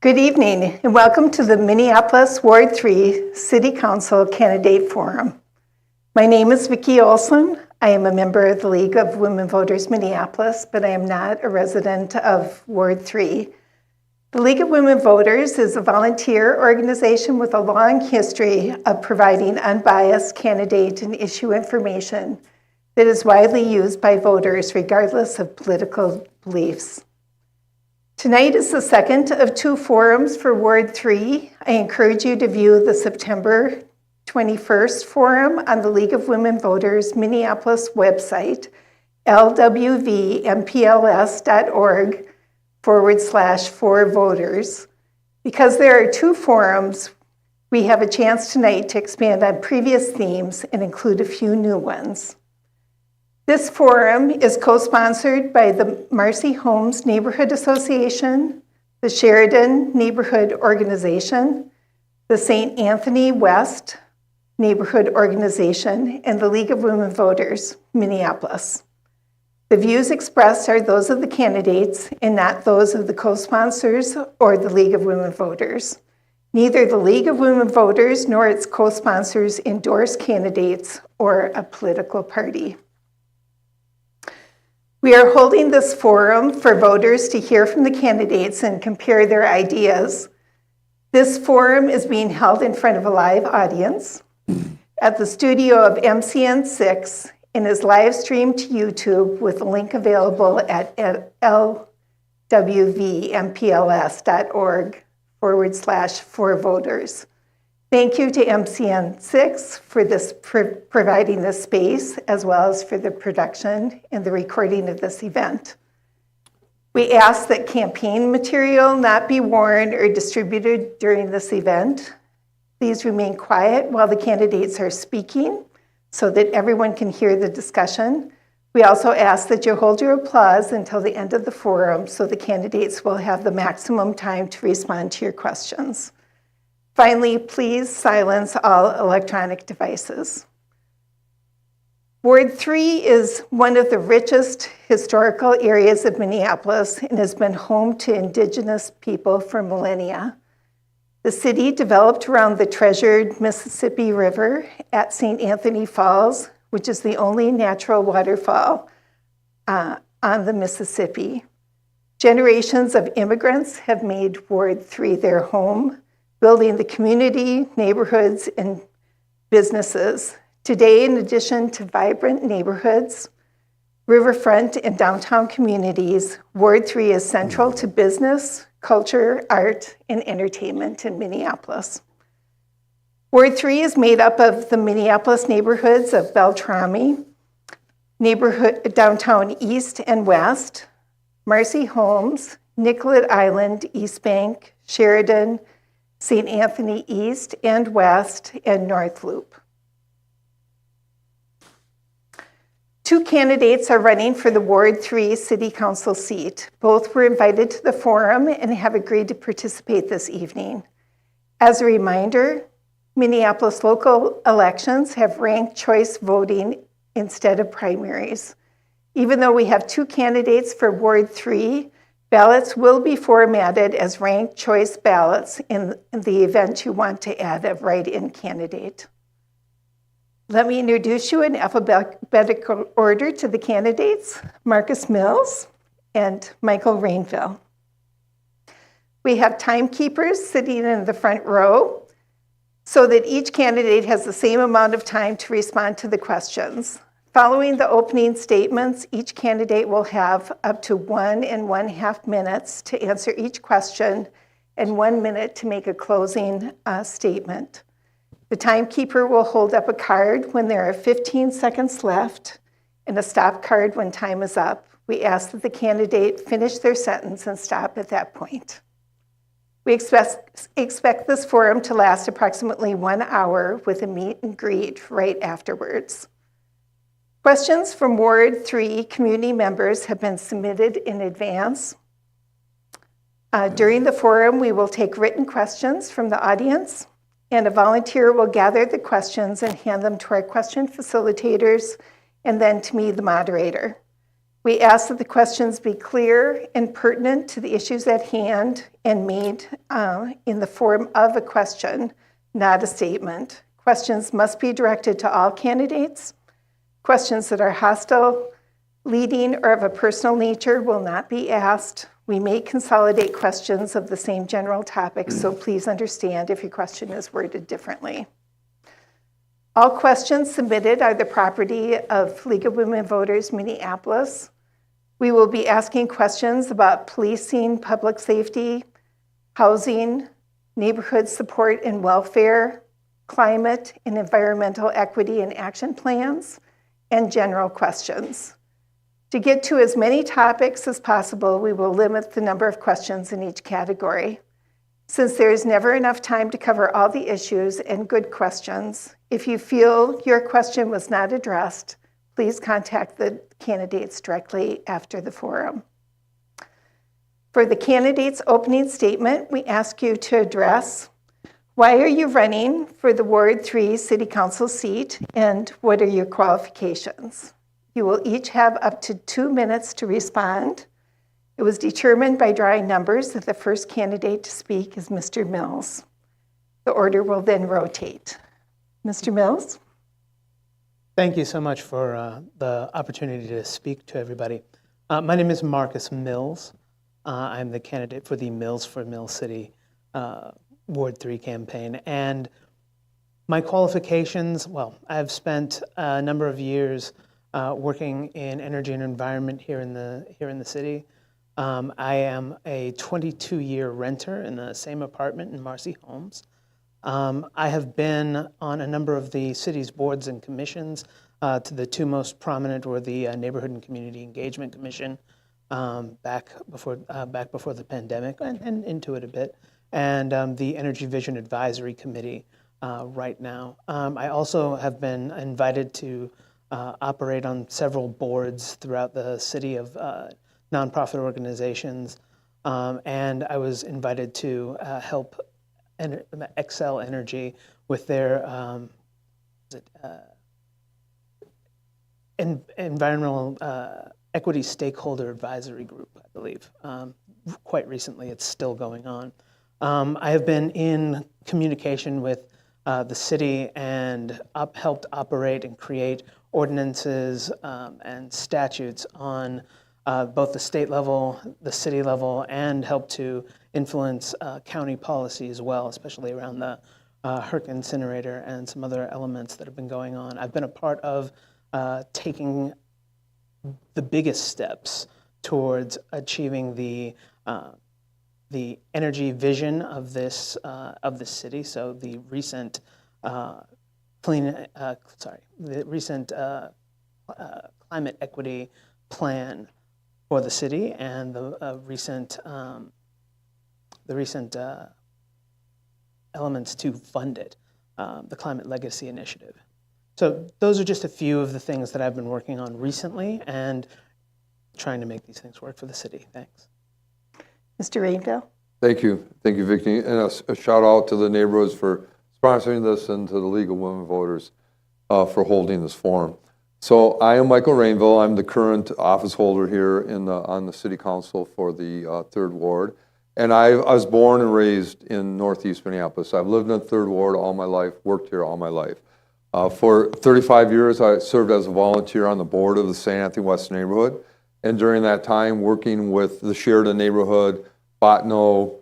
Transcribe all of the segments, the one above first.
Good evening and welcome to the Minneapolis Ward 3 City Council Candidate Forum. My name is Vicki Olson. I am a member of the League of Women Voters Minneapolis, but I am not a resident of Ward 3. The League of Women Voters is a volunteer organization with a long history of providing unbiased candidate and issue information that is widely used by voters regardless of political beliefs. Tonight is the second of two forums for Ward 3. I encourage you to view the September 21st forum on the League of Women Voters Minneapolis website, lwvmpls.org/4voters. Because there are two forums, we have a chance tonight to expand on previous themes and include a few new ones. This forum is co-sponsored by the Marcy Homes Neighborhood Association, the Sheridan Neighborhood Organization, the St. Anthony West Neighborhood Organization, and the League of Women Voters, Minneapolis. The views expressed are those of the candidates and not those of the co-sponsors or the League of Women Voters. Neither the League of Women Voters nor its co-sponsors endorse candidates or a political party. We are holding this forum for voters to hear from the candidates and compare their ideas. This forum is being held in front of a live audience at the studio of MCN6 and is live streamed to YouTube with a link available at lwvmpls.org/4voters. Thank you to MCN6 for providing this space, as well as for the production and the recording of this event. We ask that campaign material not be worn or distributed during this event. Please remain quiet while the candidates are speaking so that everyone can hear the discussion. We also ask that you hold your applause until the end of the forum so the candidates will have the maximum time to respond to your questions. Finally, please silence all electronic devices. Ward 3 is one of the richest historical areas of Minneapolis and has been home to Indigenous people for millennia. The city developed around the treasured Mississippi River at St. Anthony Falls, which is the only natural waterfall on the Mississippi. Generations of immigrants have made Ward 3 their home, building the community, neighborhoods, and businesses. Today, in addition to vibrant neighborhoods, riverfront, and downtown communities, Ward 3 is central to business, culture, art, and entertainment in Minneapolis. Ward 3 is made up of the Minneapolis neighborhoods of Beltrami, neighborhood downtown East and West, Marcy Homes, Nicollet Island, East Bank, Sheridan, St. Anthony East and West, and North Loop. Two candidates are running for the Ward 3 City Council seat. Both were invited to the forum and have agreed to participate this evening. As a reminder, Minneapolis local elections have ranked choice voting instead of primaries. Even though we have two candidates for Ward 3, ballots will be formatted as ranked choice ballots in the event you want to add a write-in candidate. Let me introduce you in alphabetical order to the candidates, Marcus Mills and Michael Rainville. We have timekeepers sitting in the front row so that each candidate has the same amount of time to respond to the questions. Following the opening statements, each candidate will have up to 1.5 minutes to answer each question and 1 minute to make a closing statement. The timekeeper will hold up a card when there are 15 seconds left and a stop card when time is up. We ask that the candidate finish their sentence and stop at that point. We expect this forum to last approximately 1 hour with a meet and greet right afterwards. Questions from Ward 3 community members have been submitted in advance. During the forum, we will take written questions from the audience, and a volunteer will gather the questions and hand them to our question facilitators and then to me, the moderator. We ask that the questions be clear and pertinent to the issues at hand and made in the form of a question, not a statement. Questions must be directed to all candidates. Questions that are hostile, leading, or of a personal nature will not be asked. We may consolidate questions of the same general topic, so please understand if your question is worded differently. All questions submitted are the property of League of Women Voters Minneapolis. We will be asking questions about policing, public safety, housing, neighborhood support and welfare, climate and environmental equity and action plans, and general questions. To get to as many topics as possible, we will limit the number of questions in each category. Since there is never enough time to cover all the issues and good questions, if you feel your question was not addressed, please contact the candidates directly after the forum. For the candidate's opening statement, we ask you to address, why are you running for the Ward 3 City Council seat, and what are your qualifications? You will each have up to 2 minutes to respond. It was determined by drawing numbers that the first candidate to speak is Mr. Mills. The order will then rotate. Mr. Mills? Thank you so much for the opportunity to speak to everybody. My name is Marcus Mills. I'm the candidate for the Mills for Mill City Ward 3 campaign. And my qualifications, well, I've spent a number of years working in energy and environment here in the city. I am a 22-year renter in the same apartment in Marcy Homes. I have been on a number of the city's boards and commissions. To the two most prominent were the Neighborhood and Community Engagement Commission back before the pandemic and into it a bit, and the Energy Vision Advisory Committee right now. I also have been invited to operate on several boards throughout the city of nonprofit organizations, and I was invited to help Excel Energy with their environmental equity stakeholder advisory group, I believe. Quite recently, it's still going on. I have been in communication with the city and helped operate and create ordinances and statutes on both the state level, the city level, and help to influence county policy as well, especially around the Herc incinerator and some other elements that have been going on. I've been a part of taking the biggest steps towards achieving the energy vision of this city. So the recent climate equity plan for the city, and the recent elements to fund it, the Climate Legacy Initiative. So those are just a few of the things that I've been working on recently and trying to make these things work for the city. Thanks. Mr. Rainville? Thank you, Vicki. And a shout out to the neighborhoods for sponsoring this and to the League of Women Voters for holding this forum. So I am Michael Rainville. I'm the current office holder here on the City Council for the 3rd Ward. And I was born and raised in Northeast Minneapolis. I've lived in the 3rd Ward all my life, worked here all my life. For 35 years, I served as a volunteer on the board of the St. Anthony West neighborhood. And during that time, working with the Sheridan neighborhood, Botno,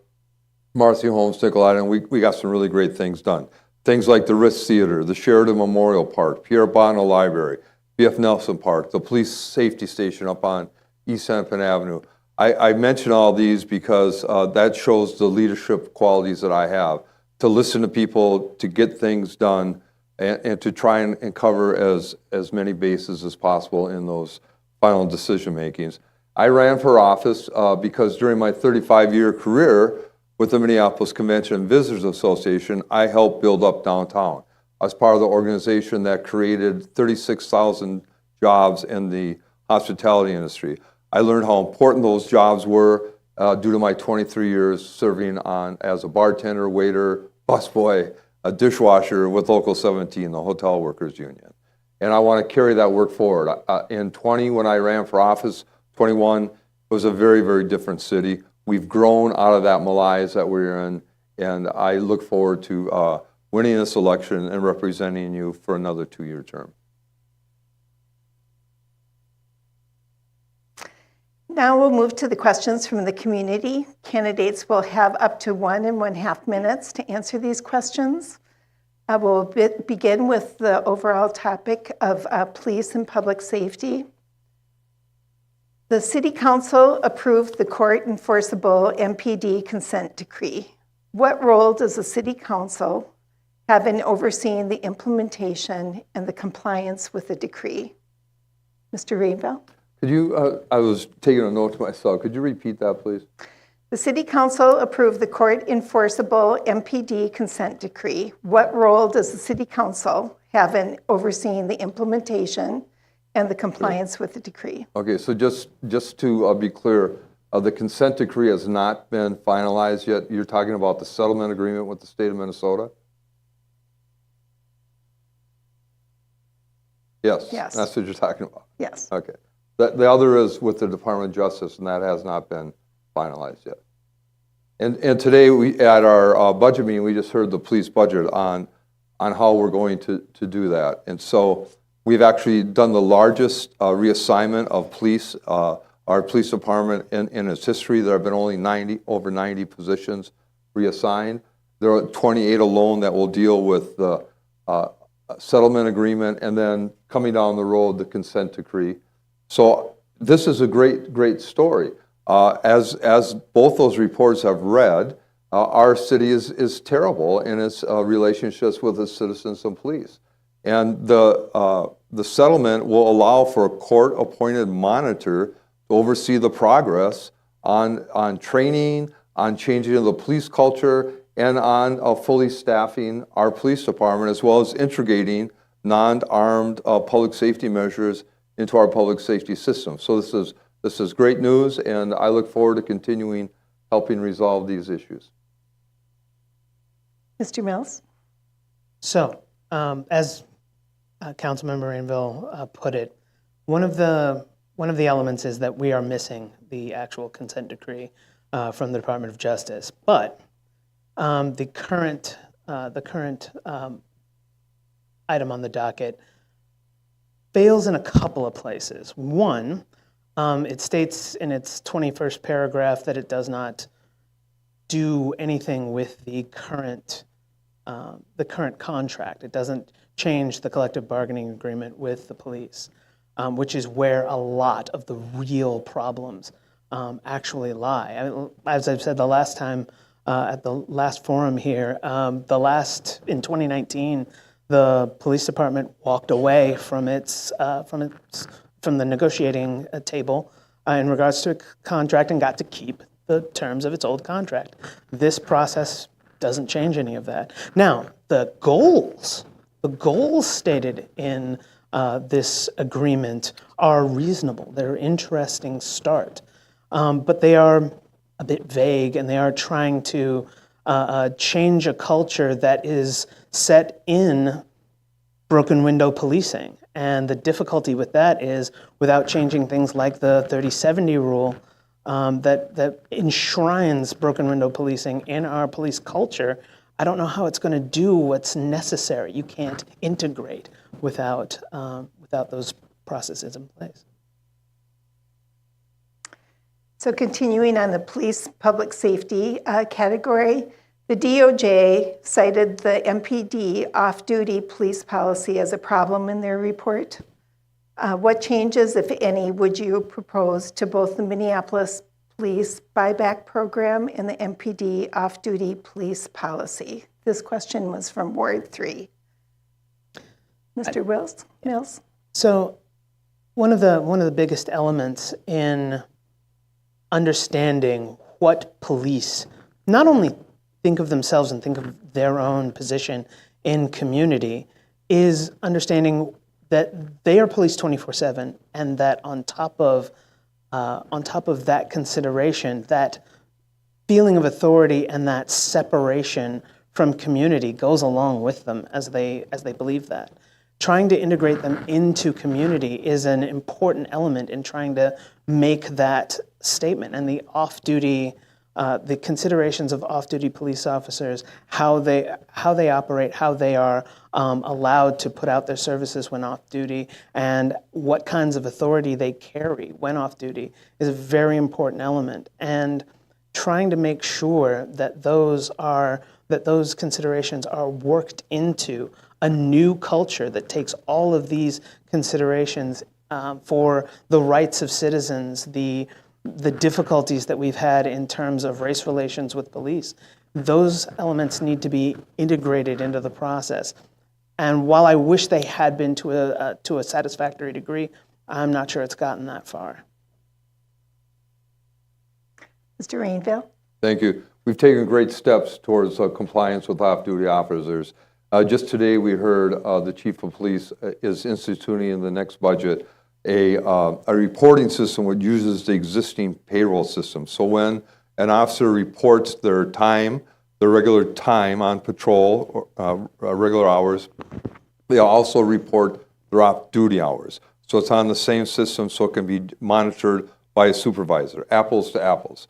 Marcy Homes, Nicolata, and we got some really great things done. Things like the Ritz Theater, the Sheridan Memorial Park, Pierre Botno Library, B.F. Nelson Park, the police safety station up on East Hennepin Avenue. I mention all these because that shows the leadership qualities that I have, to listen to people, to get things done, and to try and cover as many bases as possible in those final decision makings. I ran for office because during my 35-year career with the Minneapolis Convention and Visitors Association, I helped build up downtown. I was part of the organization that created 36,000 jobs in the hospitality industry. I learned how important those jobs were due to my 23 years serving as a bartender, waiter, busboy, a dishwasher with Local 17, the Hotel Workers Union. and I want to carry that work forward. In 20, when I ran for office, 21, it was a very, very different city. We've grown out of that malaise that we're in, and I look forward to winning this election and representing you for another 2-year term. Now we'll move to the questions from the community. Candidates will have up to 1 1/2 minutes to answer these questions. I will begin with the overall topic of police and public safety. The City Council approved the court-enforceable MPD consent decree. What role does the City Council have in overseeing the implementation and the compliance with the decree? Mr. Rainville? Could you, I was taking a note to myself, could you repeat that, please? The City Council approved the court-enforceable MPD consent decree. What role does the City Council have in overseeing the implementation and the compliance with the decree? Okay, so just to be clear, the consent decree has not been finalized yet. You're talking about the settlement agreement with the state of Minnesota? Yes. Yes. That's what you're talking about? Yes. Okay. The other is with the Department of Justice, and that has not been finalized yet. And today, at our budget meeting, we just heard the police budget on how we're going to do that. And so we've actually done the largest reassignment of police, our police department in its history. There have been only over 90 positions reassigned. There are 28 alone that will deal with the settlement agreement, and then coming down the road, the consent decree. So this is a great story. As both those reports have read, our city is terrible in its relationships with its citizens and police. And the settlement will allow for a court-appointed monitor to oversee the progress on training, on changing of the police culture, and on fully staffing our police department, as well as integrating non-armed public safety measures into our public safety system. So this is great news, and I look forward to continuing helping resolve these issues. Mr. Mills? So, as Councilmember Rainville put it, one of the elements is that we are missing the actual consent decree from the Department of Justice. But the current item on the docket fails in a couple of places. One, it states in its 21st paragraph that it does not do anything with the current contract. It doesn't change the collective bargaining agreement with the police, which is where a lot of the real problems actually lie. I mean, as I've said the last time at the last forum here, in 2019, the police department walked away from the negotiating table in regards to a contract and got to keep the terms of its old contract. This process doesn't change any of that. Now, the goals stated in this agreement are reasonable. They're an interesting start, but they are a bit vague, and they are trying to change a culture that is set in broken window policing. And the difficulty with that is, without changing things like the 30/70 rule that enshrines broken window policing in our police culture, I don't know how it's going to do what's necessary. You can't integrate without those processes in place. So continuing on the police public safety category, the DOJ cited the MPD off-duty police policy as a problem in their report. What changes, if any, would you propose to both the Minneapolis Police Buyback Program and the MPD off-duty police policy? This question was from Ward 3. Mr. Mills? So one of the biggest elements in understanding what police not only think of themselves and think of their own position in community is understanding that they are policed 24/7, and that on top of that consideration, that feeling of authority and that separation from community goes along with them as they believe that. trying to integrate them into community is an important element in trying to make that statement. And the off-duty, the considerations of off-duty police officers, how they operate, how they are allowed to put out their services when off-duty, and what kinds of authority they carry when off-duty is a very important element. And trying to make sure that those considerations are worked into a new culture that takes all of these considerations for the rights of citizens, the difficulties that we've had in terms of race relations with police. Those elements need to be integrated into the process. And while I wish they had been to a satisfactory degree, I'm not sure it's gotten that far. Mr. Rainville? Thank you. We've taken great steps towards compliance with off-duty officers. Just today, we heard the chief of police is instituting in the next budget a reporting system which uses the existing payroll system. So when an officer reports their time, their regular time on patrol, regular hours, they also report their off-duty hours. So it's on the same system, so it can be monitored by a supervisor, apples to apples.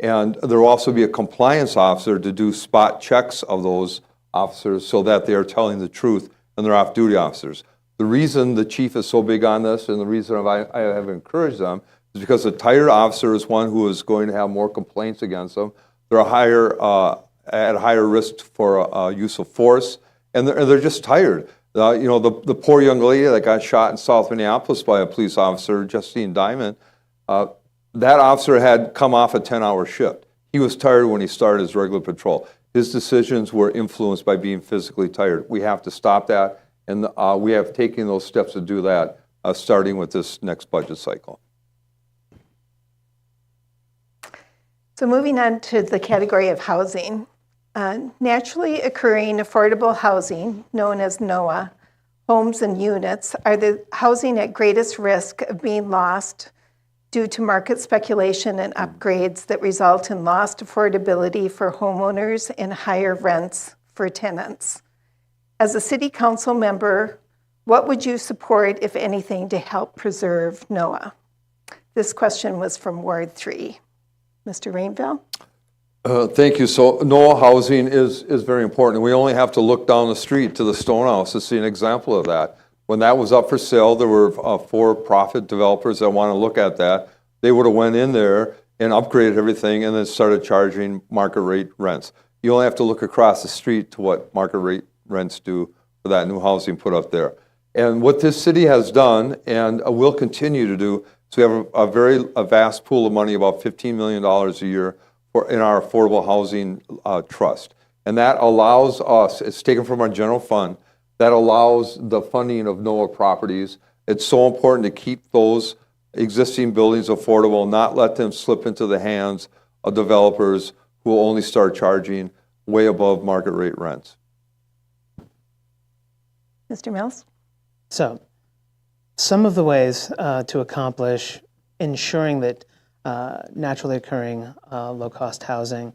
And there will also be a compliance officer to do spot checks of those officers so that they are telling the truth and they're off-duty officers. The reason the chief is so big on this and the reason I have encouraged them is because a tired officer is one who is going to have more complaints against them. They're at higher risk for use of force, and they're just tired. The poor young lady that got shot in South Minneapolis by a police officer, Justine Diamond, that officer had come off a 10-hour shift. He was tired when he started his regular patrol. His decisions were influenced by being physically tired. We have to stop that, and we have taken those steps to do that, starting with this next budget cycle. So moving on to the category of housing, naturally occurring affordable housing, known as NOAH, homes and units, are the housing at greatest risk of being lost due to market speculation and upgrades that result in lost affordability for homeowners and higher rents for tenants. As a city council member, what would you support, if anything, to help preserve NOAH? This question was from Ward 3. Mr. Rainville? Thank you. So NOAH housing is very important. We only have to look down the street to the Stone House to see an example of that. When that was up for sale, there were for-profit developers that want to look at that. They would have went in there and upgraded everything and then started charging market rate rents. You only have to look across the street to what market rate rents do for that new housing put up there. And what this city has done and will continue to do, so we have a vast pool of money, about $15 million a year in our affordable housing trust. And that allows us, it's taken from our general fund, that allows the funding of NOAH properties. It's so important to keep those existing buildings affordable, not let them slip into the hands of developers who will only start charging way above market rate rents. Mr. Mills? So, some of the ways to accomplish ensuring that naturally occurring low-cost housing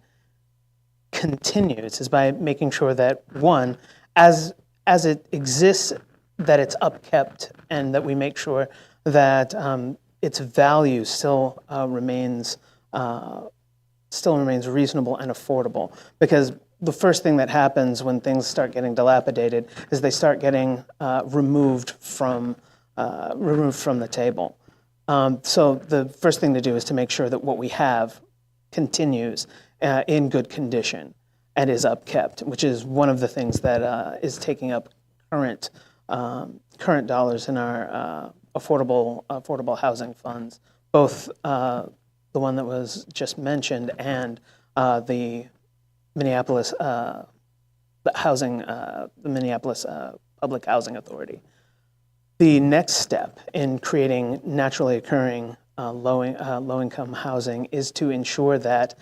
continues is by making sure that, one, as it exists, that it's upkept, and that we make sure that its value still remains reasonable and affordable. Because the first thing that happens when things start getting dilapidated is they start getting removed from the table. So the first thing to do is to make sure that what we have continues in good condition and is upkept, which is one of the things that is taking up current dollars in our affordable housing funds, both the one that was just mentioned and the Minneapolis Minneapolis Public Housing Authority. The next step in creating naturally occurring low-income housing is to ensure that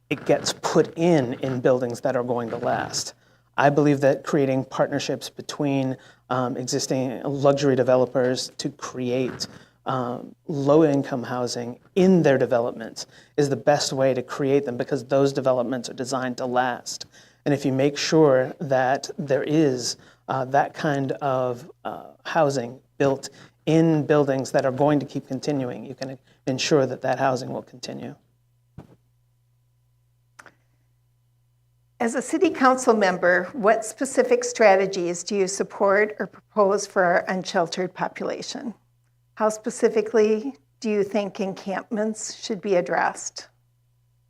it gets put in buildings that are going to last. I believe that creating partnerships between existing luxury developers to create low-income housing in their developments is the best way to create them, because those developments are designed to last. And if you make sure that there is that kind of housing built in buildings that are going to keep continuing, you can ensure that that housing will continue. As a city council member, what specific strategies do you support or propose for our unsheltered population? How specifically do you think encampments should be addressed?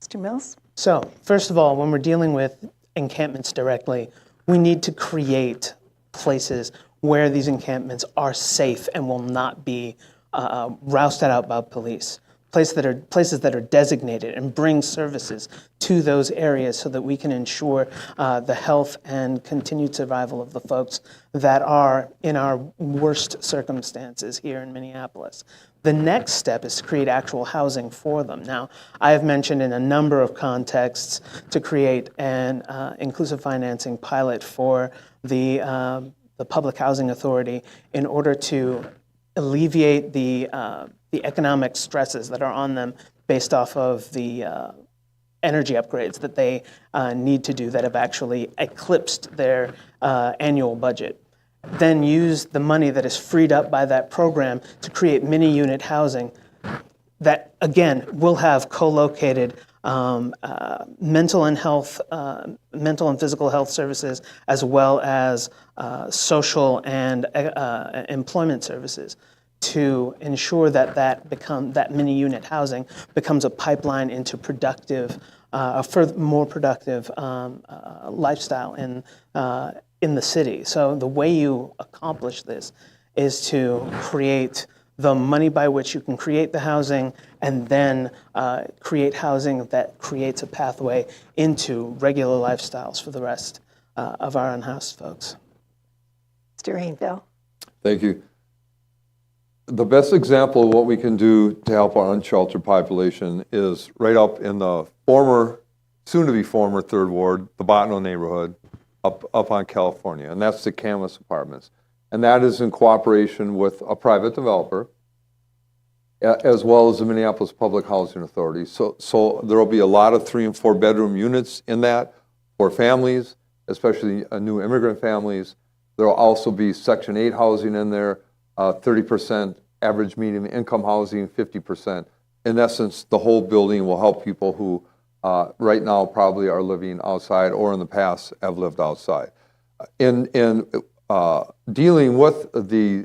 Mr. Mills? So, first of all, when we're dealing with encampments directly, we need to create places where these encampments are safe and will not be rousted out by police. Places that are designated and bring services to those areas so that we can ensure the health and continued survival of the folks that are in our worst circumstances here in Minneapolis. The next step is to create actual housing for them. Now, I have mentioned in a number of contexts to create an inclusive financing pilot for the Public Housing Authority in order to alleviate the economic stresses that are on them based off of the energy upgrades that they need to do that have actually eclipsed their annual budget. Then use the money that is freed up by that program to create mini unit housing that, again, will have co-located mental and physical health services, as well as social and employment services, to ensure that that mini unit housing becomes a pipeline into more productive lifestyle in the city. So the way you accomplish this is to create the money by which you can create the housing, and then create housing that creates a pathway into regular lifestyles for the rest of our unhoused folks. Mr. Rainville? Thank you. The best example of what we can do to help our unsheltered population is right up in the soon-to-be former Third Ward, the Botno neighborhood, up on California, and that's the Canvas Apartments. And that is in cooperation with a private developer, as well as the Minneapolis Public Housing Authority. So there will be a lot of 3- and 4-bedroom units in that for families, especially new immigrant families. There will also be Section 8 housing in there, 30% average median income housing, 50%. In essence, the whole building will help people who right now probably are living outside or in the past have lived outside. In dealing with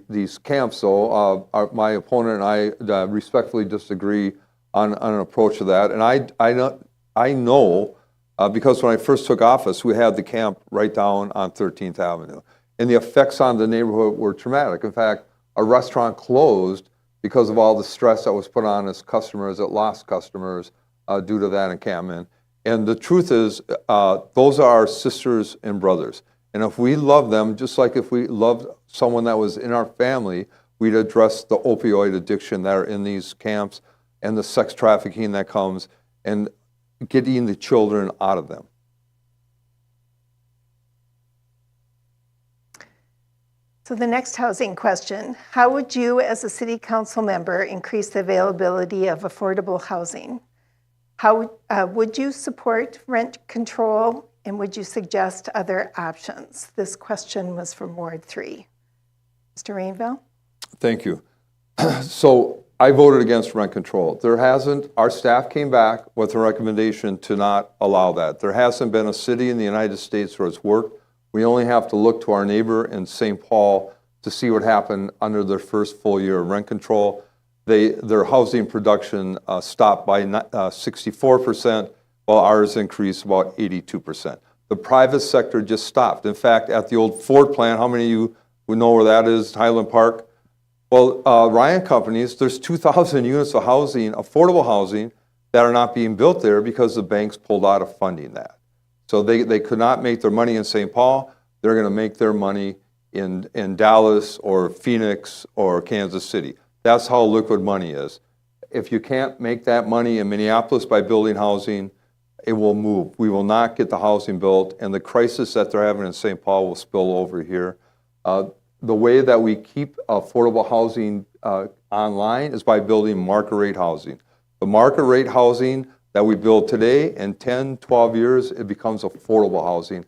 these camps, though, my opponent and I respectfully disagree on an approach to that. And I know because when I first took office, we had the camp right down on 13th Avenue. And the effects on the neighborhood were traumatic. In fact, a restaurant closed because of all the stress that was put on its customers. It lost customers due to that encampment. And the truth is, those are our sisters and brothers. And if we love them, just like if we loved someone that was in our family, we'd address the opioid addiction that are in these camps and the sex trafficking that comes and getting the children out of them. So the next housing question, how would you as a city council member increase the availability of affordable housing? How would you support rent control, and would you suggest other options? This question was from Ward 3. Mr. Rainville? Thank you. So I voted against rent control. Our staff came back with a recommendation to not allow that. There hasn't been a city in the United States where it's worked. We only have to look to our neighbor in St. Paul to see what happened under their first full year of rent control. Their housing production stopped by 64%, while ours increased about 82%. The private sector just stopped. In fact, at the old Ford plant, how many of you would know where that is, Highland Park? Well, Ryan Companies, there's 2,000 units of housing, affordable housing, that are not being built there because the banks pulled out of funding that. So they could not make their money in St. Paul. They're going to make their money in Dallas or Phoenix or Kansas City. That's how liquid money is. If you can't make that money in Minneapolis by building housing, it will move. We will not get the housing built, and the crisis that they're having in St. Paul will spill over here. The way that we keep affordable housing online is by building market rate housing. The market rate housing that we build today, in 10, 12 years, it becomes affordable housing.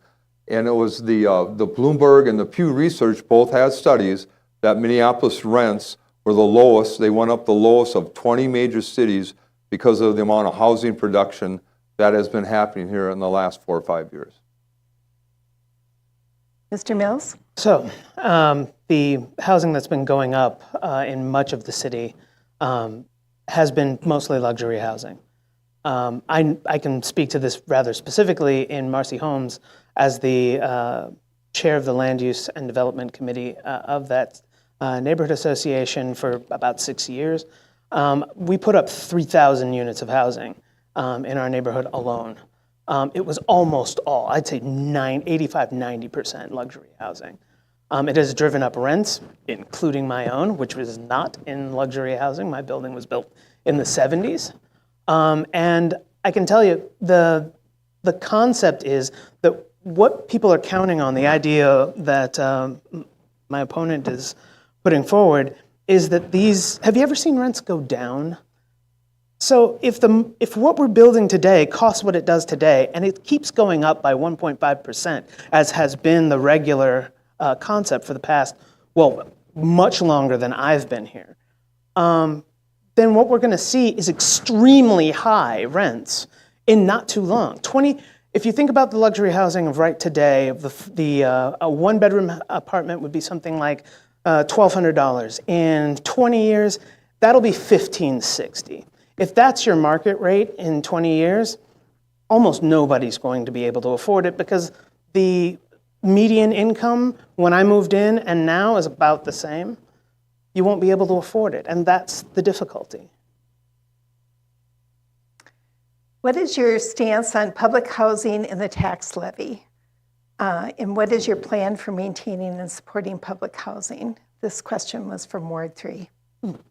And it was the Bloomberg and the Pew Research both had studies that Minneapolis rents were the lowest. They went up the lowest of 20 major cities because of the amount of housing production that has been happening here in the last 4 or 5 years. Mr. Mills? So the housing that's been going up in much of the city has been mostly luxury housing. I can speak to this rather specifically in Marcy Homes as the chair of the Land Use and Development Committee of that neighborhood association for about 6 years. We put up 3,000 units of housing in our neighborhood alone. It was almost all, I'd say 85, 90% luxury housing. It has driven up rents, including my own, which was not in luxury housing. My building was built in the 70s. And I can tell you, the concept is that what people are counting on, the idea that my opponent is putting forward, is that have you ever seen rents go down? So if what we're building today costs what it does today, and it keeps going up by 1.5%, as has been the regular concept for the past, well, much longer than I've been here, then what we're going to see is extremely high rents in not too long. If you think about the luxury housing of right today, a one-bedroom apartment would be something like $1,200. In 20 years, that'll be $1,560. If that's your market rate in 20 years, almost nobody's going to be able to afford it because the median income when I moved in and now is about the same. You won't be able to afford it, and that's the difficulty. What is your stance on public housing and the tax levy? And what is your plan for maintaining and supporting public housing? This question was from Ward 3.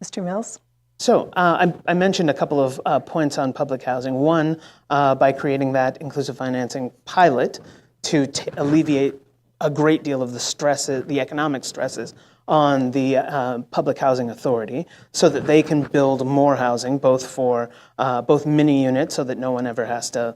Mr. Mills? So I mentioned a couple of points on public housing. One, by creating that inclusive financing pilot to alleviate a great deal of the stresses, the economic stresses on the Public Housing Authority so that they can build more housing, both for both mini units so that no one ever has to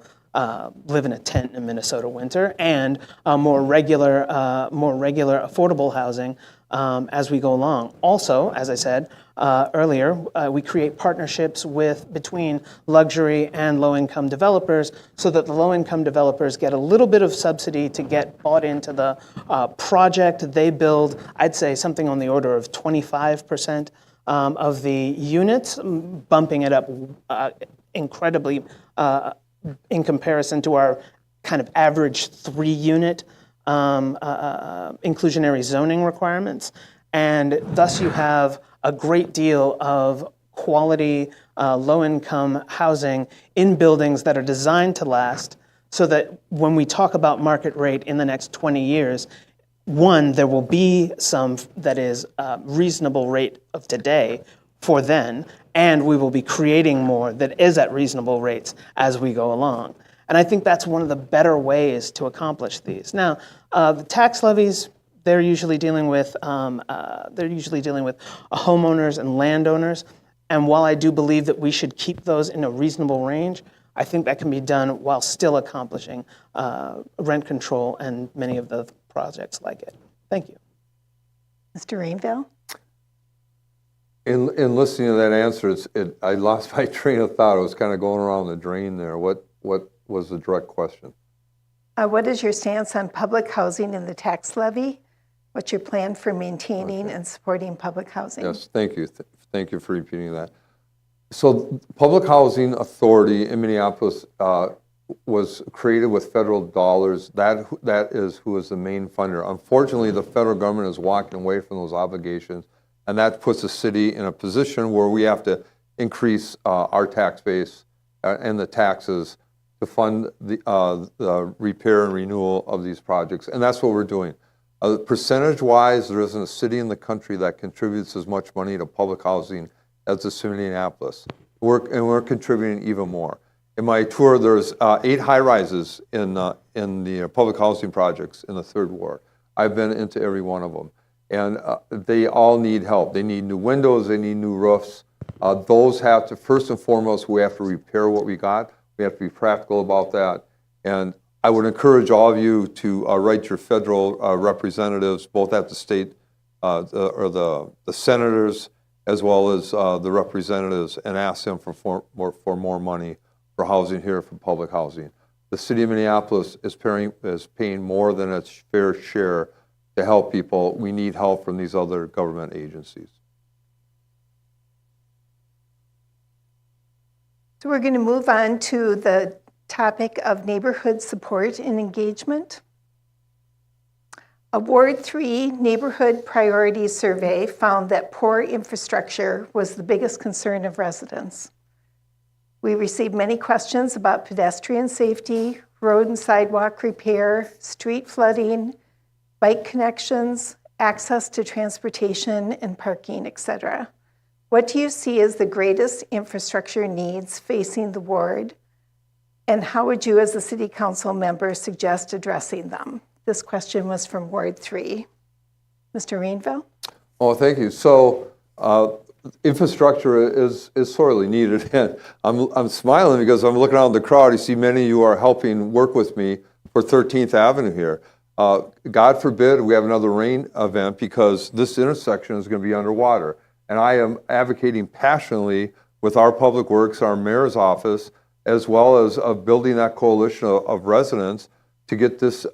live in a tent in Minnesota winter, and more regular affordable housing as we go along. Also, as I said earlier, we create partnerships between luxury and low-income developers so that the low-income developers get a little bit of subsidy to get bought into the project they build. I'd say something on the order of 25% of the units, bumping it up incredibly in comparison to our kind of average 3-unit inclusionary zoning requirements. And thus you have a great deal of quality low-income housing in buildings that are designed to last so that when we talk about market rate in the next 20 years, one, there will be some that is reasonable rate of today for then, and we will be creating more that is at reasonable rates as we go along. And I think that's one of the better ways to accomplish these. Now, the tax levies, they're usually dealing with homeowners and landowners. And while I do believe that we should keep those in a reasonable range, I think that can be done while still accomplishing rent control and many of the projects like it. Thank you. Mr. Rainville? In listening to that answer, I lost my train of thought. I was kind of going around the drain there. What was the direct question? What is your stance on public housing and the tax levy? What's your plan for maintaining and supporting public housing? Yes, thank you. Thank you for repeating that. So Public Housing Authority in Minneapolis was created with federal dollars. That is who is the main funder. Unfortunately, the federal government is walking away from those obligations, and that puts the city in a position where we have to increase our tax base and the taxes to fund the repair and renewal of these projects, and that's what we're doing. Percentage-wise, there isn't a city in the country that contributes as much money to public housing as the city of Minneapolis. We're contributing even more. In my tour, there's 8 high-rises in the public housing projects in the 3rd Ward. I've been into every one of them, and they all need help. They need new windows, they need new roofs. Those have to, first and foremost, we have to repair what we got. We have to be practical about that. And I would encourage all of you to write your federal representatives, both at the state or the senators, as well as the representatives, and ask them for more money for housing here, for public housing. The city of Minneapolis is paying more than its fair share to help people. We need help from these other government agencies. So we're going to move on to the topic of neighborhood support and engagement. A Ward 3 Neighborhood Priority Survey found that poor infrastructure was the biggest concern of residents. We received many questions about pedestrian safety, road and sidewalk repair, street flooding, bike connections, access to transportation and parking, etc. What do you see as the greatest infrastructure needs facing the ward? And how would you as a city council member suggest addressing them? This question was from Ward 3. Mr. Rainville? Oh, thank you. So infrastructure is sorely needed. And I'm smiling because I'm looking around the crowd. You see many of you are helping work with me for 13th Avenue here. God forbid we have another rain event, because this intersection is going to be underwater. And I am advocating passionately with our public works, our mayor's office, as well as building that coalition of residents to get this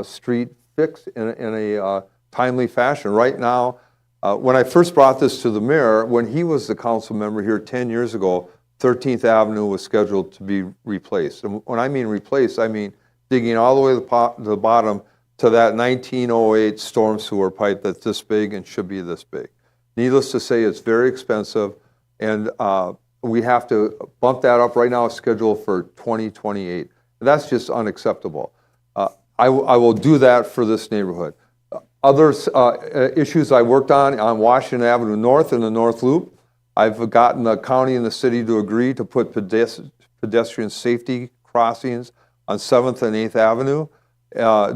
street fixed in a timely fashion. Right now, when I first brought this to the mayor, when he was the council member here 10 years ago, 13th Avenue was scheduled to be replaced. And when I mean replaced, I mean digging all the way to the bottom to that 1908 storm sewer pipe that's this big and should be this big. Needless to say, it's very expensive, and we have to bump that up. Right now, it's scheduled for 2028. That's just unacceptable. I will do that for this neighborhood. Other issues I worked on Washington Avenue North and the North Loop, I've gotten the county and the city to agree to put pedestrian safety crossings on 7th and 8th Avenue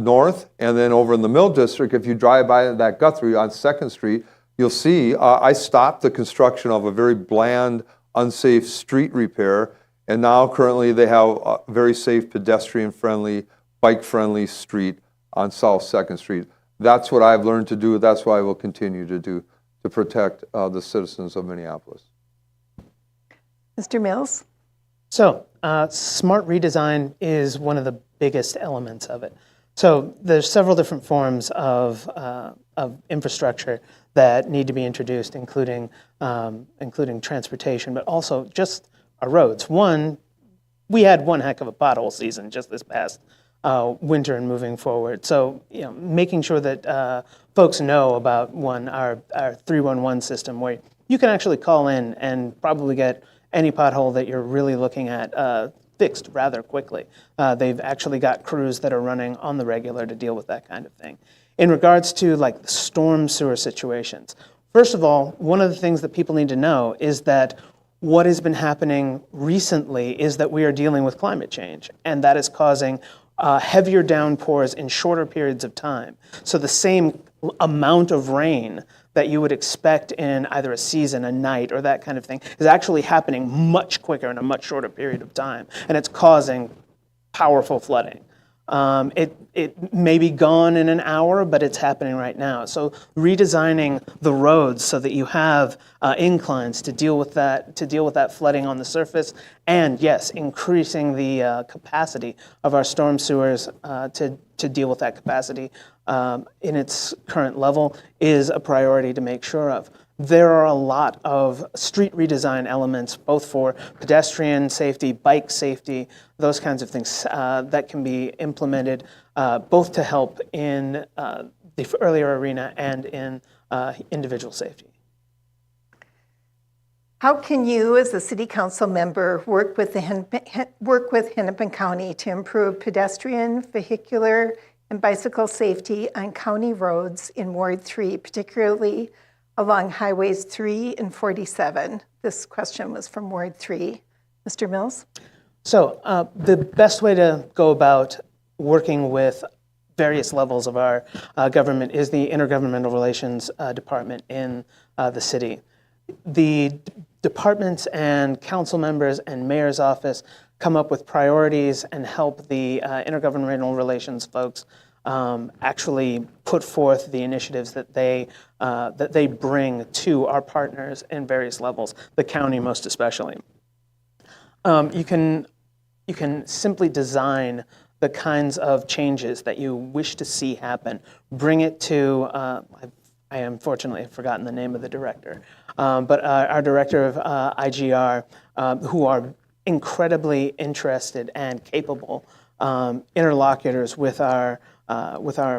North, and then over in the Mill District, if you drive by that Guthrie on 2nd Street, you'll see I stopped the construction of a very bland, unsafe street repair, and now currently they have a very safe, pedestrian-friendly, bike-friendly street on South 2nd Street. That's what I've learned to do. That's what I will continue to do to protect the citizens of Minneapolis. Mr. Mills? So smart redesign is one of the biggest elements of it. So there's several different forms of infrastructure that need to be introduced, including transportation, but also just our roads. One, we had one heck of a pothole season just this past winter and moving forward. So making sure that folks know about our 311 system, where you can actually call in and probably get any pothole that you're really looking at fixed rather quickly. They've actually got crews that are running on the regular to deal with that kind of thing. In regards to like the storm sewer situations, first of all, one of the things that people need to know is that what has been happening recently is that we are dealing with climate change, and that is causing heavier downpours in shorter periods of time. So the same amount of rain that you would expect in either a season, a night, or that kind of thing is actually happening much quicker in a much shorter period of time, and it's causing powerful flooding. It may be gone in an hour, but it's happening right now. So redesigning the roads so that you have inclines to deal with that flooding on the surface, and yes, increasing the capacity of our storm sewers to deal with that capacity in its current level is a priority to make sure of. There are a lot of street redesign elements, both for pedestrian safety, bike safety, those kinds of things that can be implemented both to help in the earlier arena and in individual safety. How can you, as a city council member, work with Hennepin County to improve pedestrian, vehicular, and bicycle safety on county roads in Ward 3, particularly along highways 3 and 47? This question was from Ward 3. Mr. Mills? So the best way to go about working with various levels of our government is the Intergovernmental Relations Department in the city. The departments and council members and mayor's office come up with priorities and help the intergovernmental relations folks actually put forth the initiatives that they bring to our partners in various levels, the county most especially. You can simply design the kinds of changes that you wish to see happen. Bring it to, I unfortunately have forgotten the name of the director, but our director of IGR, who are incredibly interested and capable interlocutors with our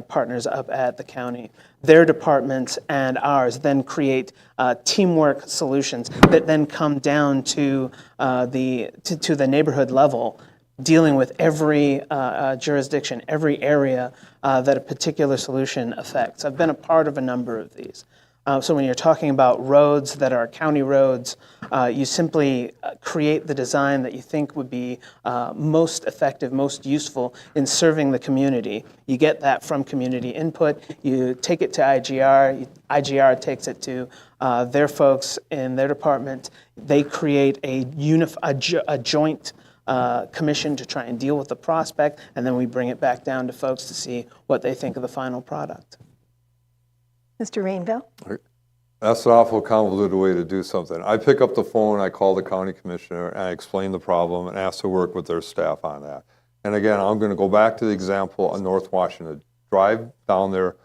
partners up at the county. Their departments and ours then create teamwork solutions that then come down to the neighborhood level, dealing with every jurisdiction, every area that a particular solution affects. I've been a part of a number of these. So when you're talking about roads that are county roads, you simply create the design that you think would be most effective, most useful in serving the community. You get that from community input. You take it to IGR. IGR takes it to their folks in their department. They create a joint commission to try and deal with the prospect, and then we bring it back down to folks to see what they think of the final product. Mr. Rainville? That's an awful convoluted way to do something. I pick up the phone, I call the county commissioner, and I explain the problem and ask to work with their staff on that. And again, I'm going to go back to the example of North Washington. Drive down there,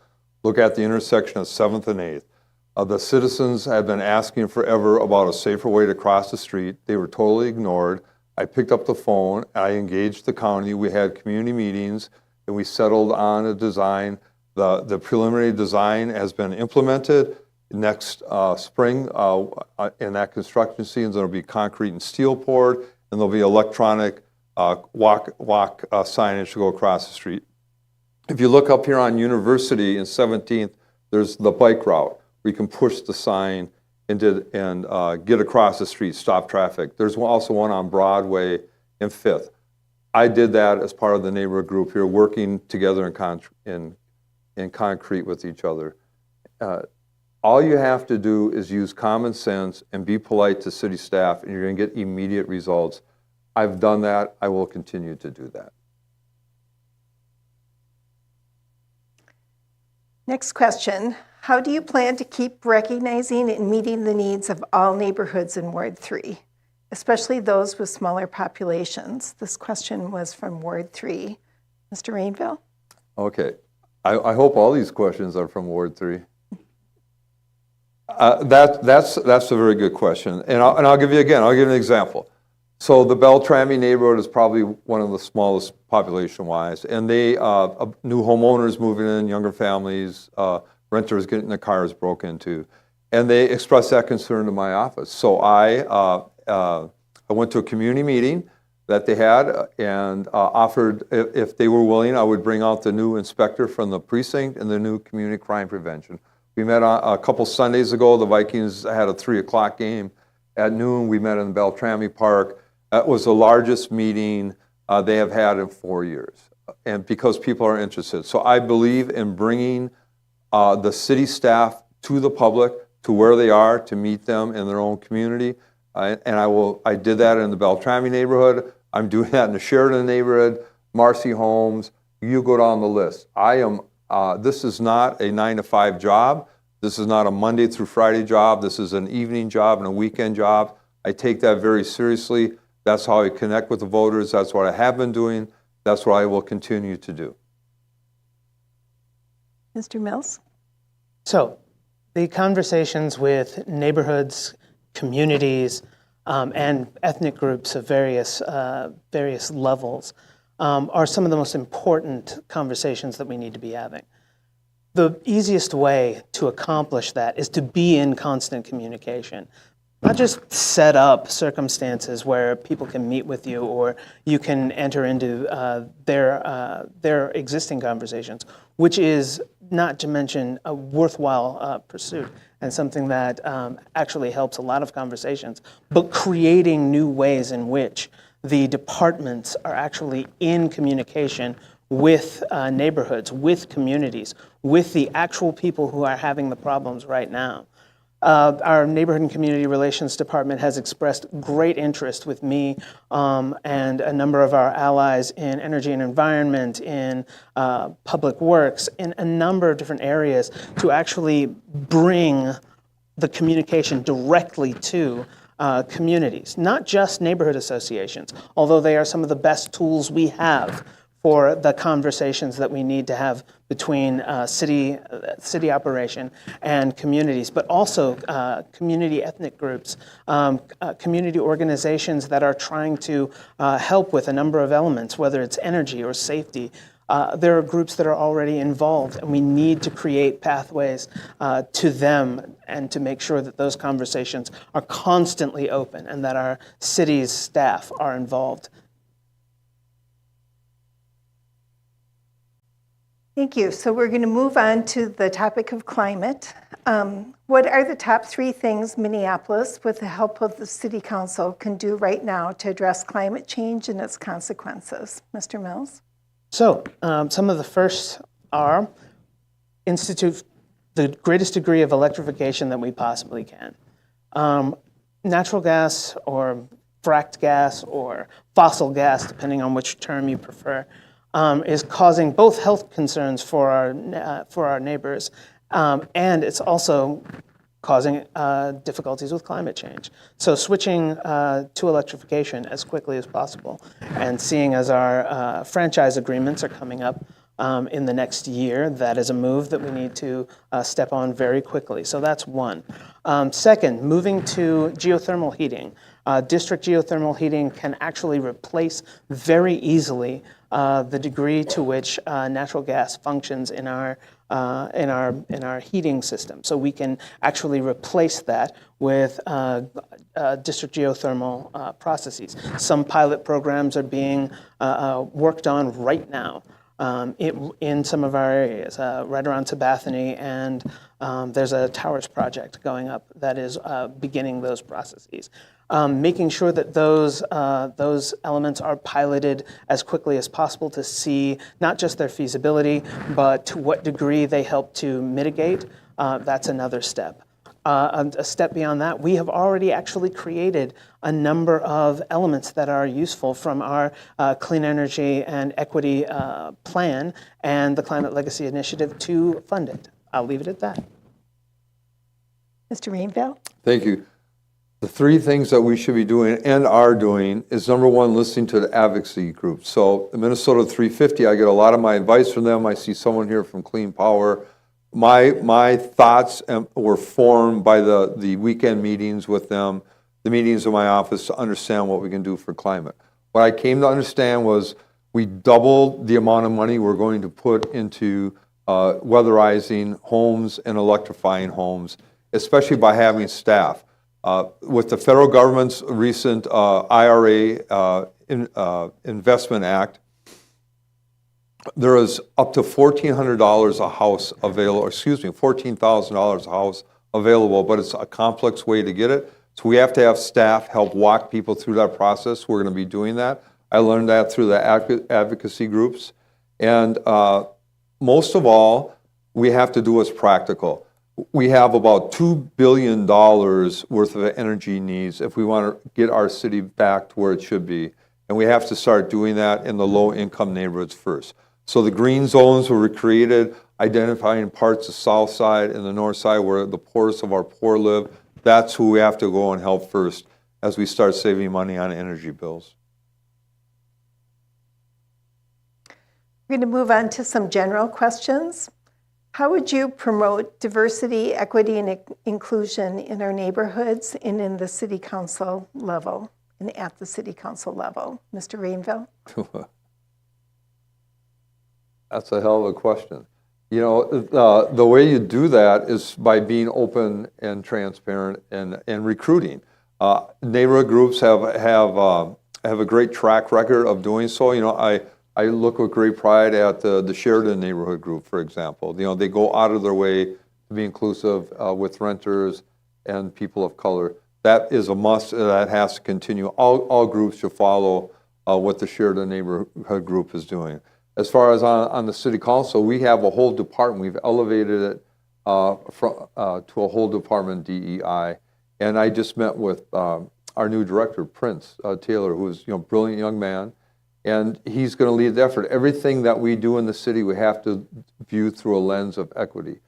look at the intersection of 7th and 8th. The citizens have been asking forever about a safer way to cross the street. They were totally ignored. I picked up the phone, I engaged the county, we had community meetings, and we settled on a design. The preliminary design has been implemented. Next spring, in that construction season, there'll be concrete and steel poured, and there'll be electronic walk signage to go across the street. If you look up here on University and 17th, there's the bike route. We can push the sign and get across the street, stop traffic. There's also one on Broadway and 5th. I did that as part of the neighborhood group here, working together in concrete with each other. All you have to do is use common sense and be polite to city staff, and you're going to get immediate results. I've done that. I will continue to do that. Next question. How do you plan to keep recognizing and meeting the needs of all neighborhoods in Ward 3, especially those with smaller populations? This question was from Ward 3. Mr. Rainville? Okay. I hope all these questions are from Ward 3. That's a very good question. And I'll give you an example. So the Beltrami neighborhood is probably one of the smallest population-wise, and they new homeowners moving in, younger families, renters getting their cars broken into, and they expressed that concern to my office. So I went to a community meeting that they had and offered, if they were willing, I would bring out the new inspector from the precinct and the new community crime prevention. We met a couple Sundays ago. The Vikings had a 3 o'clock game at noon. We met in Beltrami Park. That was the largest meeting they have had in 4 years, and because people are interested. So I believe in bringing the city staff to the public, to where they are, to meet them in their own community. And I did that in the Beltrami neighborhood. I'm doing that in the Sheridan neighborhood, Marcy Homes. You go down the list. This is not a 9-to-5 job. This is not a Monday through Friday job. This is an evening job and a weekend job. I take that very seriously. That's how I connect with the voters. That's what I have been doing. That's what I will continue to do. Mr. Mills? So the conversations with neighborhoods, communities, and ethnic groups of various levels are some of the most important conversations that we need to be having. The easiest way to accomplish that is to be in constant communication. Not just set up circumstances where people can meet with you or you can enter into their existing conversations, which is not to mention a worthwhile pursuit and something that actually helps a lot of conversations, but creating new ways in which the departments are actually in communication with neighborhoods, with communities, with the actual people who are having the problems right now. Our Neighborhood and Community Relations Department has expressed great interest with me and a number of our allies in energy and environment, in public works, in a number of different areas to actually bring the communication directly to communities, not just neighborhood associations, although they are some of the best tools we have for the conversations that we need to have between city operation and communities, but also community ethnic groups, community organizations that are trying to help with a number of elements, whether it's energy or safety. There are groups that are already involved, and we need to create pathways to them and to make sure that those conversations are constantly open and that our city's staff are involved. Thank you. So we're going to move on to the topic of climate. What are the top 3 things Minneapolis, with the help of the City Council, can do right now to address climate change and its consequences? Mr. Mills? So some of the first are institute the greatest degree of electrification that we possibly can. Natural gas or fracked gas or fossil gas, depending on which term you prefer, is causing both health concerns for our neighbors, and it's also causing difficulties with climate change. So switching to electrification as quickly as possible, and seeing as our franchise agreements are coming up in the next year, that is a move that we need to step on very quickly. So that's one. Second, moving to geothermal heating. District geothermal heating can actually replace very easily the degree to which natural gas functions in our heating system. So we can actually replace that with district geothermal processes. Some pilot programs are being worked on right now in some of our areas, right around Sabathani, and there's a towers project going up that is beginning those processes. Making sure that those elements are piloted as quickly as possible to see not just their feasibility, but to what degree they help to mitigate. That's another step. A step beyond that, we have already actually created a number of elements that are useful from our Clean Energy and Equity Plan and the Climate Legacy Initiative to fund it. I'll leave it at that. Mr. Rainville? Thank you. The 3 things that we should be doing and are doing is, number 1, listening to the advocacy groups. So the Minnesota 350, I get a lot of my advice from them. I see someone here from Clean Power. My thoughts were formed by the weekend meetings with them, the meetings in my office, to understand what we can do for climate. What I came to understand was we doubled the amount of money we're going to put into weatherizing homes and electrifying homes, especially by having staff. With the federal government's recent IRA Investment Act, there is up to $1,400 a house available, $14,000 a house available, but it's a complex way to get it. So we have to have staff help walk people through that process. We're going to be doing that. I learned that through the advocacy groups. And most of all, we have to do what's practical. We have about $2 billion worth of energy needs if we want to get our city back to where it should be. And we have to start doing that in the low-income neighborhoods first. So the green zones were created, identifying parts of the south side and the north side where the poorest of our poor live. That's who we have to go and help first as we start saving money on energy bills. We're going to move on to some general questions. How would you promote diversity, equity, and inclusion in our neighborhoods and in the city council level and at the city council level? Mr. Rainville? That's a hell of a question. You know, the way you do that is by being open and transparent and recruiting. Neighborhood groups have a great track record of doing so. You know, I look with great pride at the Sheridan neighborhood group, for example. You know, they go out of their way to be inclusive with renters and people of color. That is a must. That has to continue. All groups should follow what the Sheridan neighborhood group is doing. As far as on the city council, we have a whole department. We've elevated it to a whole department, DEI. And I just met with our new director, Prince Taylor, who is a brilliant young man, and he's going to lead the effort. Everything that we do in the city, we have to view through a lens of equity.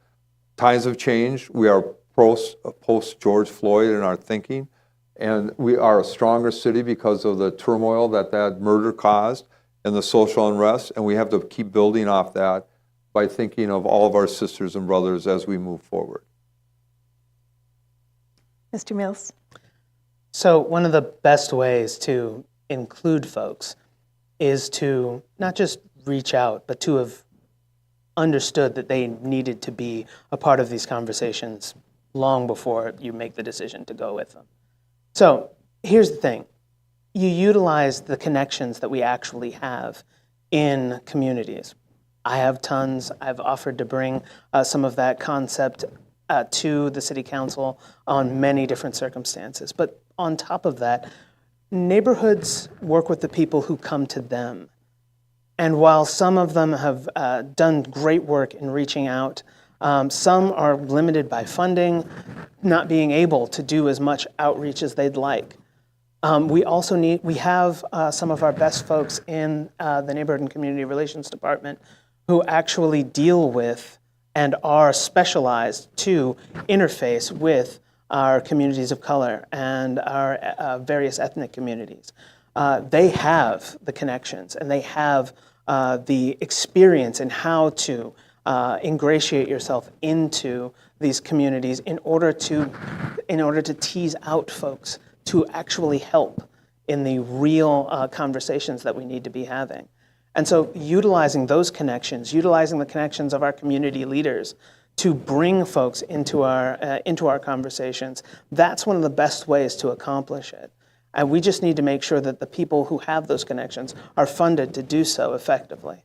Times have changed. We are post George Floyd in our thinking, and we are a stronger city because of the turmoil that murder caused and the social unrest, and we have to keep building off that by thinking of all of our sisters and brothers as we move forward. Mr. Mills? So one of the best ways to include folks is to not just reach out, but to have understood that they needed to be a part of these conversations long before you make the decision to go with them. So here's the thing. You utilize the connections that we actually have in communities. I have tons. I've offered to bring some of that concept to the city council on many different circumstances. But on top of that, neighborhoods work with the people who come to them. And while some of them have done great work in reaching out, some are limited by funding, not being able to do as much outreach as they'd like. We have some of our best folks in the Neighborhood and Community Relations Department who actually deal with and are specialized to interface with our communities of color and our various ethnic communities. They have the connections and they have the experience in how to ingratiate yourself into these communities in order to tease out folks to actually help in the real conversations that we need to be having. And so utilizing those connections, utilizing the connections of our community leaders to bring folks into our conversations, that's one of the best ways to accomplish it. And we just need to make sure that the people who have those connections are funded to do so effectively.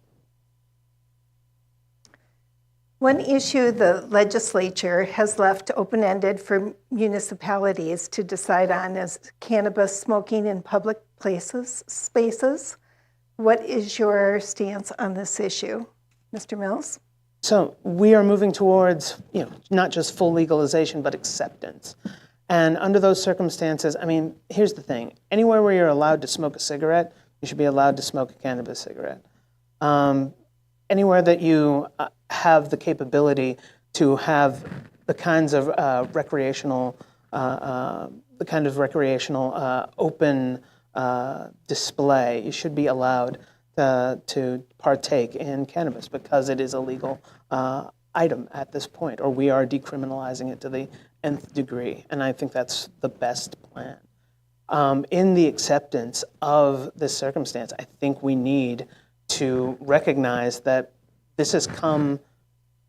One issue the legislature has left open-ended for municipalities to decide on is cannabis smoking in public spaces. What is your stance on this issue, Mr. Mills? So we are moving towards, not just full legalization, but acceptance. And under those circumstances, here's the thing. Anywhere where you're allowed to smoke a cigarette, you should be allowed to smoke a cannabis cigarette. Anywhere that you have the capability to have the kinds of recreational open display, you should be allowed to partake in cannabis because it is a legal item at this point, or we are decriminalizing it to the nth degree, and I think that's the best plan. In the acceptance of this circumstance, I think we need to recognize that this has come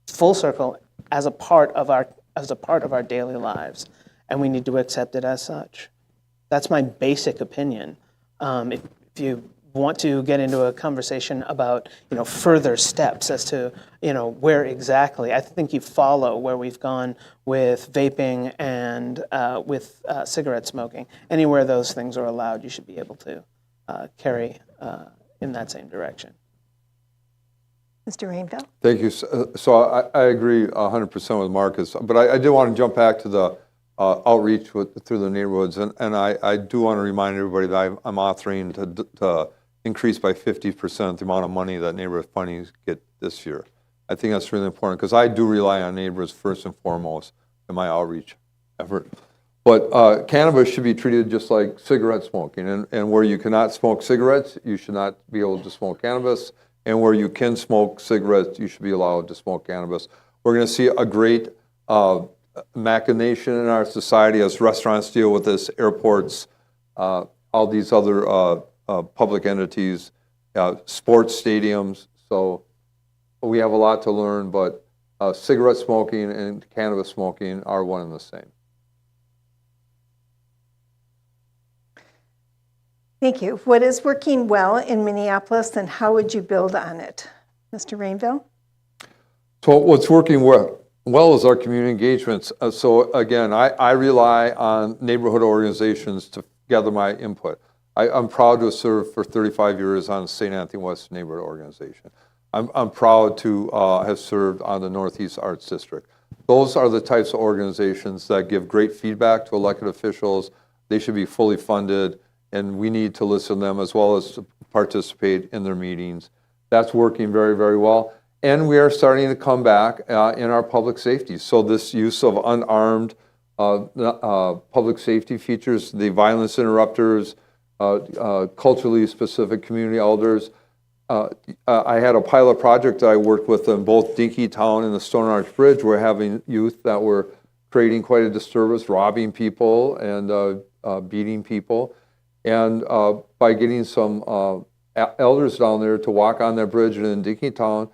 full circle as a part of our daily lives, and we need to accept it as such. That's my basic opinion. If you want to get into a conversation about further steps as to where exactly, I think you follow where we've gone with vaping and with cigarette smoking. Anywhere those things are allowed, you should be able to carry in that same direction. Mr. Rainville? Thank you. So I agree 100% with Marcus, but I did want to jump back to the outreach through the neighborhoods, and I do want to remind everybody that I'm authoring to increase by 50% the amount of money that neighborhood funding get this year. I think that's really important because I do rely on neighbors first and foremost in my outreach effort. But cannabis should be treated just like cigarette smoking, and where you cannot smoke cigarettes, you should not be able to smoke cannabis, and where you can smoke cigarettes, you should be allowed to smoke cannabis. We're going to see a great machination in our society as restaurants deal with this, airports, all these other public entities, sports stadiums. So we have a lot to learn, but cigarette smoking and cannabis smoking are one and the same. Thank you. What is working well in Minneapolis, and how would you build on it? Mr. Rainville? So what's working well is our community engagements. So again, I rely on neighborhood organizations to gather my input. I'm proud to have served for 35 years on the St. Anthony West Neighborhood Organization. I'm proud to have served on the Northeast Arts District. those are the types of organizations that give great feedback to elected officials. They should be fully funded, and we need to listen to them as well as to participate in their meetings. That's working very, very well. And we are starting to come back in our public safety. So this use of unarmed public safety features, the violence interrupters, culturally specific community elders. I had a pilot project that I worked with in both Dinkytown and the Stone Arch Bridge. We're having youth that were creating quite a disturbance, robbing people and beating people. And by getting some elders down there to walk on that bridge and in Dinkytown,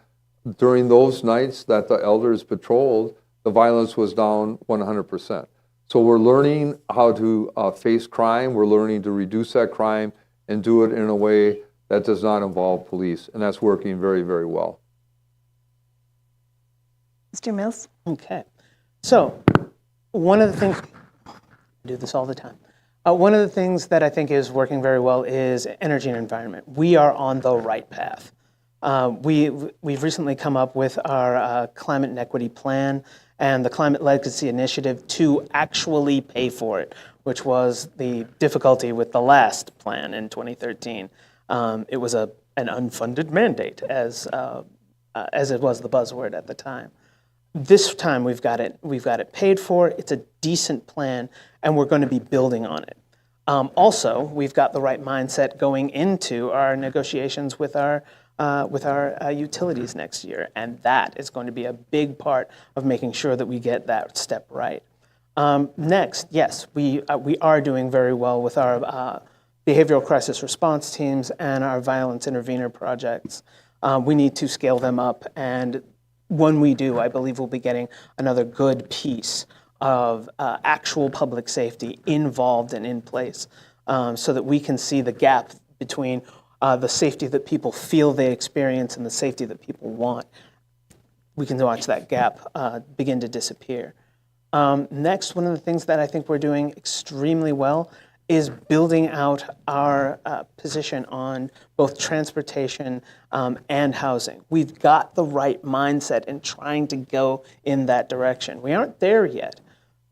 during those nights that the elders patrolled, the violence was down 100%. So we're learning how to face crime. We're learning to reduce that crime and do it in a way that does not involve police. And that's working very, very well. Mr. Mills? Okay. So one of the things, I do this all the time. One of the things that I think is working very well is energy and environment. We are on the right path. We've recently come up with our climate and equity plan and the Climate Legacy Initiative to actually pay for it, which was the difficulty with the last plan in 2013. It was an unfunded mandate, as it was the buzzword at the time. This time we've got it paid for. It's a decent plan, and we're going to be building on it. Also, we've got the right mindset going into our negotiations with our utilities next year, and that is going to be a big part of making sure that we get that step right. Next, yes, we are doing very well with our behavioral crisis response teams and our violence intervener projects. We need to scale them up, and when we do, I believe we'll be getting another good piece of actual public safety involved and in place, so that we can see the gap between the safety that people feel they experience and the safety that people want. We can watch that gap begin to disappear. Next, one of the things that I think we're doing extremely well is building out our position on both transportation and housing. We've got the right mindset in trying to go in that direction. We aren't there yet,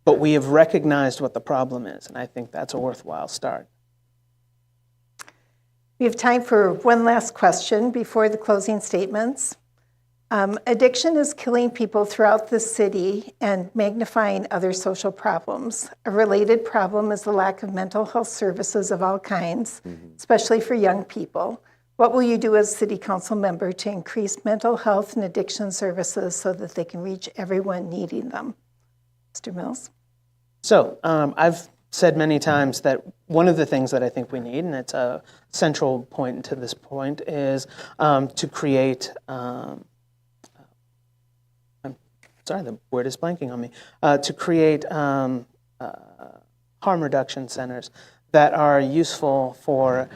but we have recognized what the problem is, and I think that's a worthwhile start. We have time for one last question before the closing statements. Addiction is killing people throughout the city and magnifying other social problems. A related problem is the lack of mental health services of all kinds, especially for young people. What will you do as city council member to increase mental health and addiction services so that they can reach everyone needing them? Mr. Mills? So I've said many times that one of the things that I think we need, and it's a central point to this point, is to create, I'm sorry, the word is blanking on me, to create harm reduction centers that are useful for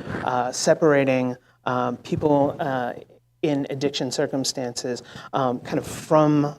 separating people in addiction circumstances kind of from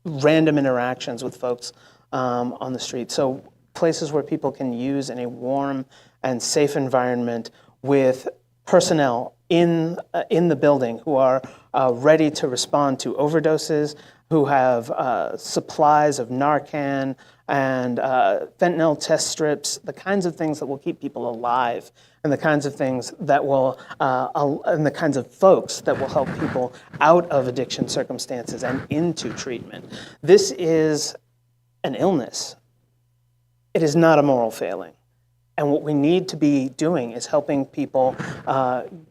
random interactions with folks on the street. So places where people can use in a warm and safe environment with personnel in the building who are ready to respond to overdoses, who have supplies of Narcan and fentanyl test strips, the kinds of things that will keep people alive, and the kinds of things that will, and the kinds of folks that will help people out of addiction circumstances and into treatment. This is an illness. It is not a moral failing. And what we need to be doing is helping people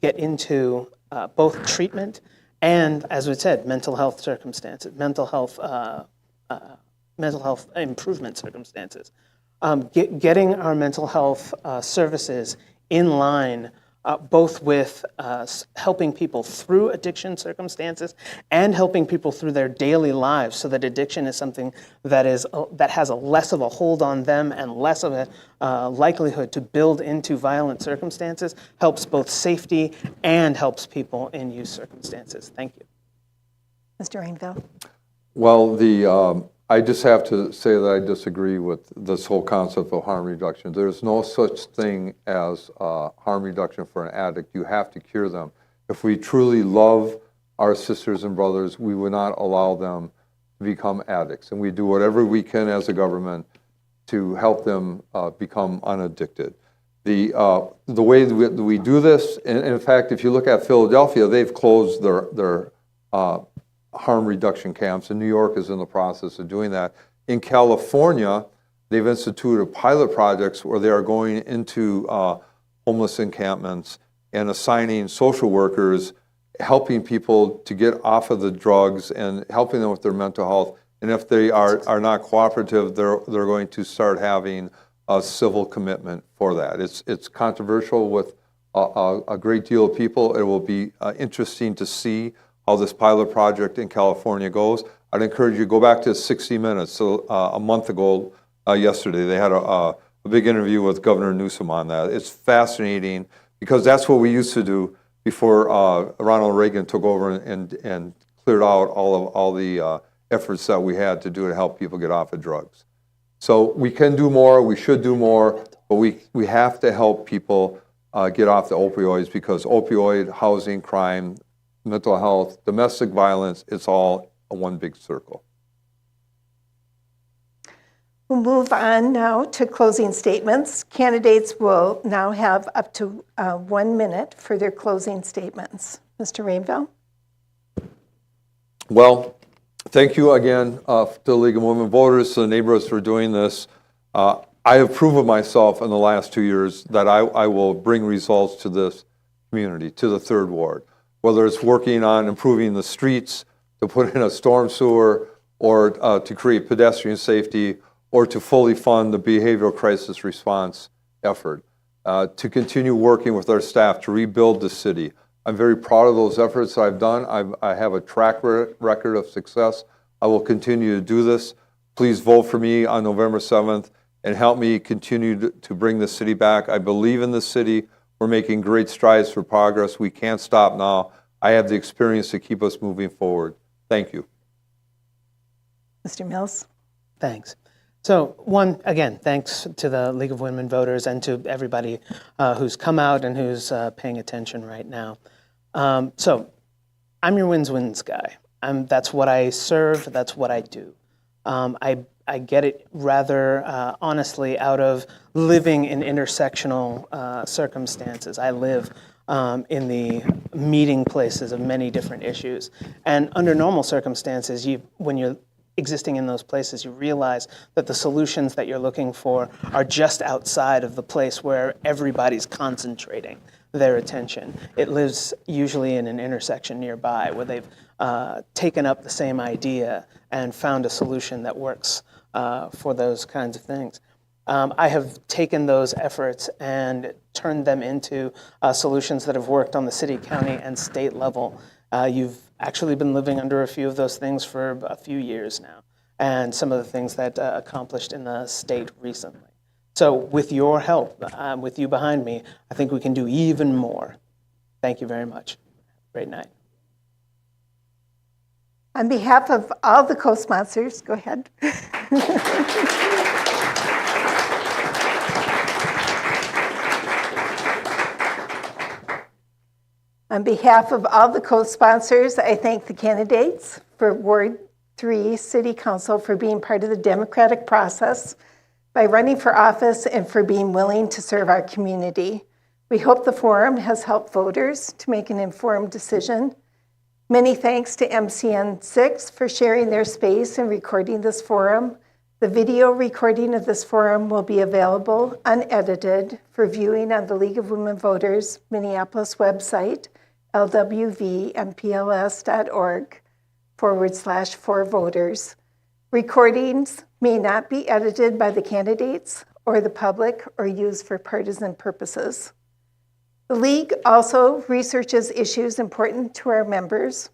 get into both treatment and, as we said, mental health circumstances, mental health improvement circumstances. Getting our mental health services in line both with helping people through addiction circumstances and helping people through their daily lives, so that addiction is something that has a less of a hold on them and less of a likelihood to build into violent circumstances, helps both safety and helps people in use circumstances. Thank you. Mr. Rainville? Well, I just have to say that I disagree with this whole concept of harm reduction. There's no such thing as harm reduction for an addict. You have to cure them. If we truly love our sisters and brothers, we would not allow them to become addicts. And we do whatever we can as a government to help them become unaddicted. The way that we do this, and in fact, if you look at Philadelphia, they've closed their harm reduction camps, and New York is in the process of doing that. In California, they've instituted pilot projects where they are going into homeless encampments and assigning social workers, helping people to get off of the drugs and helping them with their mental health. And if they are not cooperative, they're going to start having a civil commitment for that. It's controversial with a great deal of people. It will be interesting to see how this pilot project in California goes. I'd encourage you to go back to 60 Minutes. So a month ago, yesterday, they had a big interview with Governor Newsom on that. It's fascinating because that's what we used to do before Ronald Reagan took over and cleared out all the efforts that we had to do to help people get off of drugs. So we can do more, we should do more, but we have to help people get off the opioids because opioid, housing, crime, mental health, domestic violence, it's all one big circle. We'll move on now to closing statements. Candidates will now have up to 1 minute for their closing statements. Mr. Rainville? Well, thank you again to the League of Women Voters, to the neighborhoods for doing this. I have proven myself in the last 2 years that I will bring results to this community, to the 3rd Ward, whether it's working on improving the streets, to put in a storm sewer, or to create pedestrian safety, or to fully fund the behavioral crisis response effort, to continue working with our staff to rebuild the city. I'm very proud of those efforts I've done. I have a track record of success. I will continue to do this. Please vote for me on November 7th and help me continue to bring the city back. I believe in the city. We're making great strides for progress. We can't stop now. I have the experience to keep us moving forward. Thank you. Mr. Mills? Thanks. So again, thanks to the League of Women Voters and to everybody who's come out and who's paying attention right now. So I'm your wins guy. That's what I serve, that's what I do. I get it rather honestly out of living in intersectional circumstances. I live in the meeting places of many different issues. And under normal circumstances, when you're existing in those places, you realize that the solutions that you're looking for are just outside of the place where everybody's concentrating their attention. It lives usually in an intersection nearby where they've taken up the same idea and found a solution that works for those kinds of things. I have taken those efforts and turned them into solutions that have worked on the city, county, and state level. You've actually been living under a few of those things for a few years now, and some of the things that accomplished in the state recently. So with your help, with you behind me, I think we can do even more. Thank you very much. Great night. On behalf of all the co-sponsors, go ahead. On behalf of all the co-sponsors, I thank the candidates for Ward 3 City Council for being part of the democratic process by running for office and for being willing to serve our community. We hope the forum has helped voters to make an informed decision. Many thanks to MCN6 for sharing their space and recording this forum. The video recording of this forum will be available unedited for viewing on the League of Women Voters Minneapolis website, lwvmpls.org/4voters. Recordings may not be edited by the candidates or the public or used for partisan purposes. The League also researches issues important to our members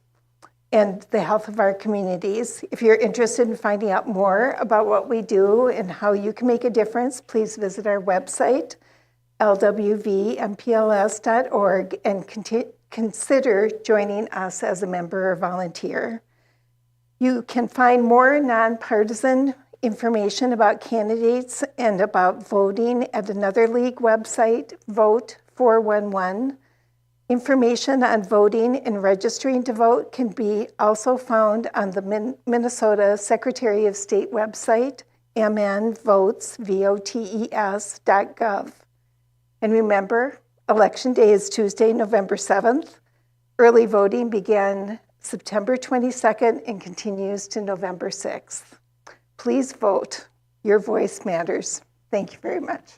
and the health of our communities. If you're interested in finding out more about what we do and how you can make a difference, please visit our website, lwvmpls.org, and consider joining us as a member or volunteer. You can find more nonpartisan information about candidates and about voting at another League website, Vote 411. Information on voting and registering to vote can be also found on the Minnesota Secretary of State website, mnvotes.gov. And remember, Election Day is Tuesday, November 7th. Early voting began September 22nd and continues to November 6th. Please vote. Your voice matters. Thank you very much.